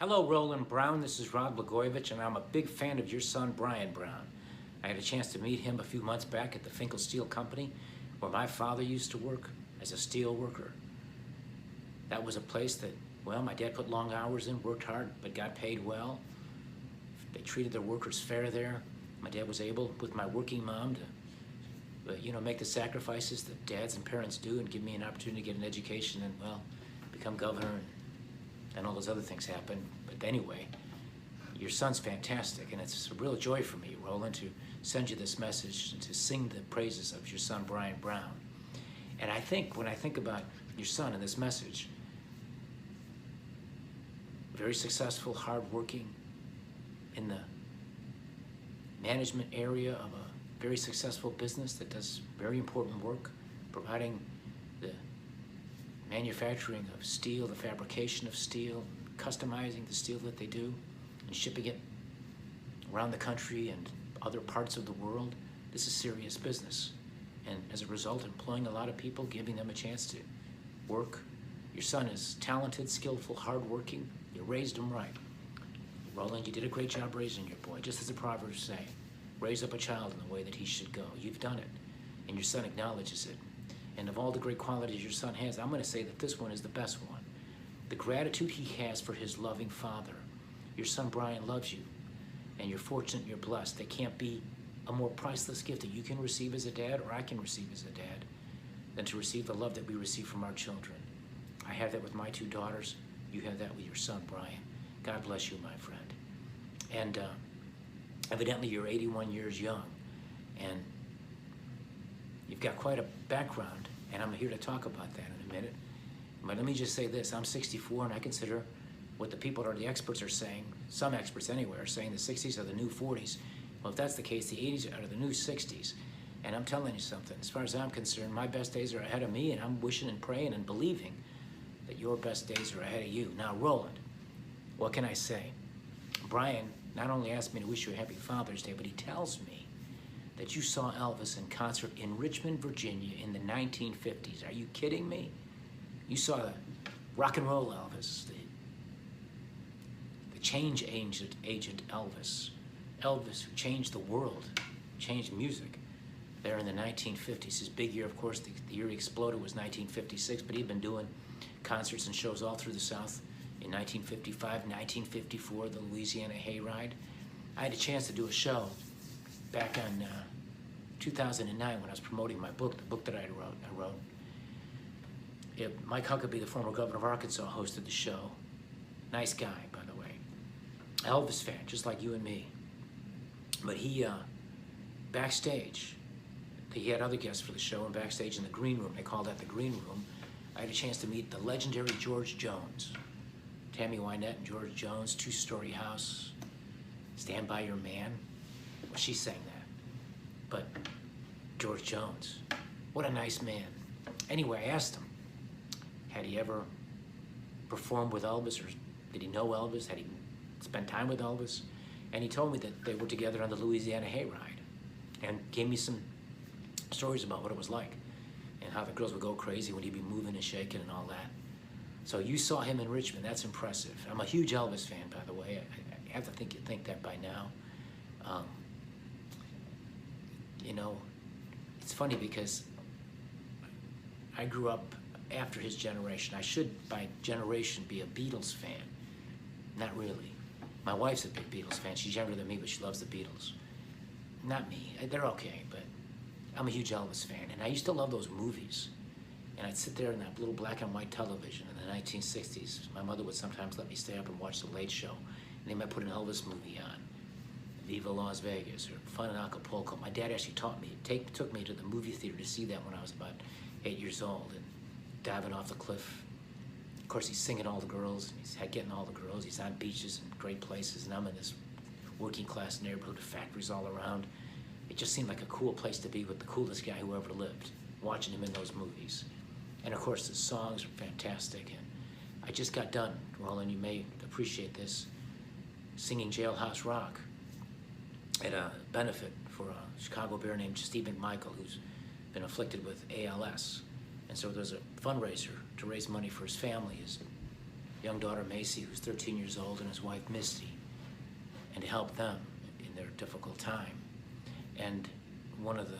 Hello, Roland Brown. This is Rod Blagojevich, and I'm a big fan of your son, Brian Brown. I had a chance to meet him a few months back at the Finkel Steel Company, where my father used to work as a steel worker. That was a place that, well, my dad put long hours in, worked hard, but got paid well. They treated their workers fair there. My dad was able, with my working mom, to make the sacrifices that dads and parents do and give me an opportunity to get an education and, well, become governor and all those other things happen. But anyway, your son's fantastic, and it's a real joy for me, Roland, to send you this message and to sing the praises of your son, Brian Brown. And I think, when I think about your son and this message, very successful, hardworking, in the management area of a very successful business that does very important work, providing the manufacturing of steel, the fabrication of steel, customizing the steel that they do, and shipping it around the country and other parts of the world. This is serious business. And as a result, employing a lot of people, giving them a chance to work. Your son is talented, skillful, hardworking. You raised him right. Roland, you did a great job raising your boy, just as the Proverbs say. Raise up a child in the way that he should go. You've done it, and your son acknowledges it. And of all the great qualities your son has, I'm going to say that this one is the best one. The gratitude he has for his loving father. Your son Brian loves you, and you're fortunate, you're blessed. There can't be a more priceless gift that you can receive as a dad, or I can receive as a dad, than to receive the love that we receive from our children. I have that with my two daughters. You have that with your son, Brian. God bless you, my friend. And evidently you're 81 years young, and you've got quite a background, and I'm here to talk about that in a minute. But let me just say this, I'm 64, and I consider what the people or the experts are saying, some experts anyway, are saying the 60s are the new 40s. Well, if that's the case, the 80s are the new 60s. And I'm telling you something, as far as I'm concerned, my best days are ahead of me, and I'm wishing and praying and believing that your best days are ahead of you. Now, Roland, what can I say? Brian not only asked me to wish you a happy Father's Day, but he tells me that you saw Elvis in concert in Richmond, Virginia in the 1950s. Are you kidding me? You saw the rock and roll Elvis, the change agent Elvis. Elvis who changed the world, changed music there in the 1950s. His big year, of course, the year he exploded was 1956, but he'd been doing concerts and shows all through the South in 1955, 1954, the Louisiana Hayride. I had a chance to do a show back on 2009 when I was promoting my book, the book that I wrote. Mike Huckabee, the former governor of Arkansas, hosted the show. Nice guy, by the way. Elvis fan, just like you and me. But he, backstage, he had other guests for the show, and backstage in the green room, they call that the green room, I had a chance to meet the legendary George Jones. Tammy Wynette and George Jones, two-story house, Stand By Your Man. Well, she sang that. But George Jones, what a nice man. Anyway, I asked him, had he ever performed with Elvis, or did he know Elvis? Had he spent time with Elvis? And he told me that they were together on the Louisiana Hayride, and gave me some stories about what it was like and how the girls would go crazy when he'd be moving and shaking and all that. So you saw him in Richmond. That's impressive. I'm a huge Elvis fan, by the way. I have to think you'd think that by now. It's funny because I grew up after his generation. I should, by generation, be a Beatles fan. Not really. My wife's a big Beatles fan. She's younger than me, but she loves the Beatles. Not me. They're okay, but I'm a huge Elvis fan. And I used to love those movies. And I'd sit there in that little black and white television in the 1960s. My mother would sometimes let me stay up and watch The Late Show. And they might put an Elvis movie on, Viva Las Vegas, or Fun in Acapulco. My dad actually took me to the movie theater to see that when I was about 8 years old, and diving off the cliff. Of course, he's singing all the girls, and he's getting all the girls. He's on beaches and great places, and I'm in this working class neighborhood with factories all around. It just seemed like a cool place to be with the coolest guy who ever lived, watching him in those movies. And of course, the songs are fantastic. And I just got done, Roland, you may appreciate this, singing Jailhouse Rock at a benefit for a Chicago Bear named Steve McMichael, who's been afflicted with ALS. And so there's a fundraiser to raise money for his family, his young daughter Macy, who's 13 years old, and his wife Misty, and to help them in their difficult time. And one of the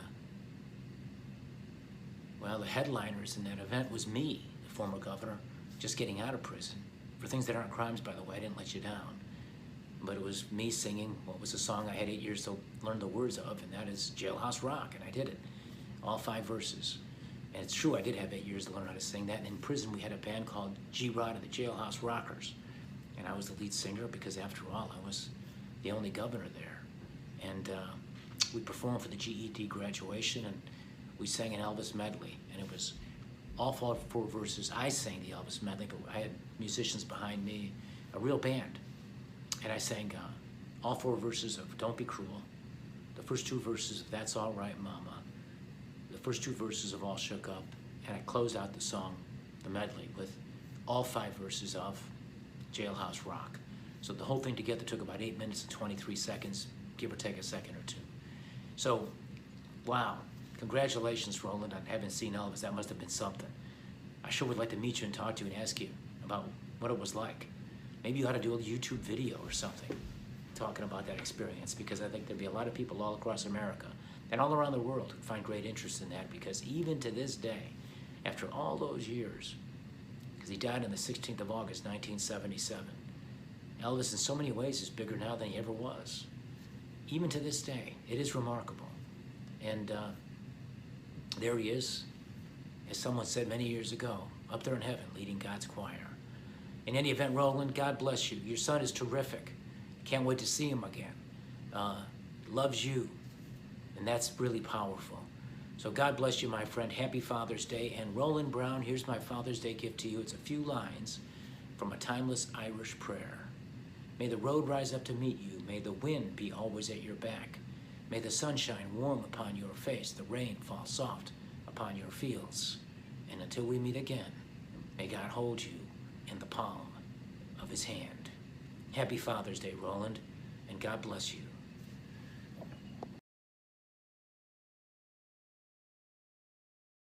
headliners in that event was me, the former governor, just getting out of prison. For things that aren't crimes, by the way, I didn't let you down. But it was me singing what was a song I had 8 years to learn the words of, and that is Jailhouse Rock, and I did it, all 5 verses. And it's true, I did have 8 years to learn how to sing that. And in prison, we had a band called G-Rod and the Jailhouse Rockers. And I was the lead singer because, after all, I was the only governor there. And we performed for the GED graduation, and we sang an Elvis medley. And it was all 4 verses. I sang the Elvis medley, but I had musicians behind me, a real band. And I sang all 4 verses of Don't Be Cruel, the first 2 verses of That's All Right, Mama, the first 2 verses of All Shook Up, and I closed out the song, the medley, with all 5 verses of Jailhouse Rock. So the whole thing together took about 8 minutes and 23 seconds, give or take a second or 2. So, wow, congratulations, Roland, on having seen Elvis. That must have been something. I sure would like to meet you and talk to you and ask you about what it was like. Maybe you ought to do a YouTube video or something talking about that experience, because I think there'd be a lot of people all across America and all around the world who find great interest in that, because even to this day, after all those years, because he died on the 16th of August, 1977, Elvis in so many ways is bigger now than he ever was. Even to this day, it is remarkable. And there he is, as someone said many years ago, up there in heaven, leading God's choir. In any event, Roland, God bless you. Your son is terrific. Can't wait to see him again. Loves you, and that's really powerful. So God bless you, my friend. Happy Father's Day. And Roland Brown, here's my Father's Day gift to you. It's a few lines from a timeless Irish prayer. May the road rise up to meet you. May the wind be always at your back. May the sun shine warm upon your face, the rain fall soft upon your fields. And until we meet again, may God hold you in the palm of his hand. Happy Father's Day, Roland, and God bless you.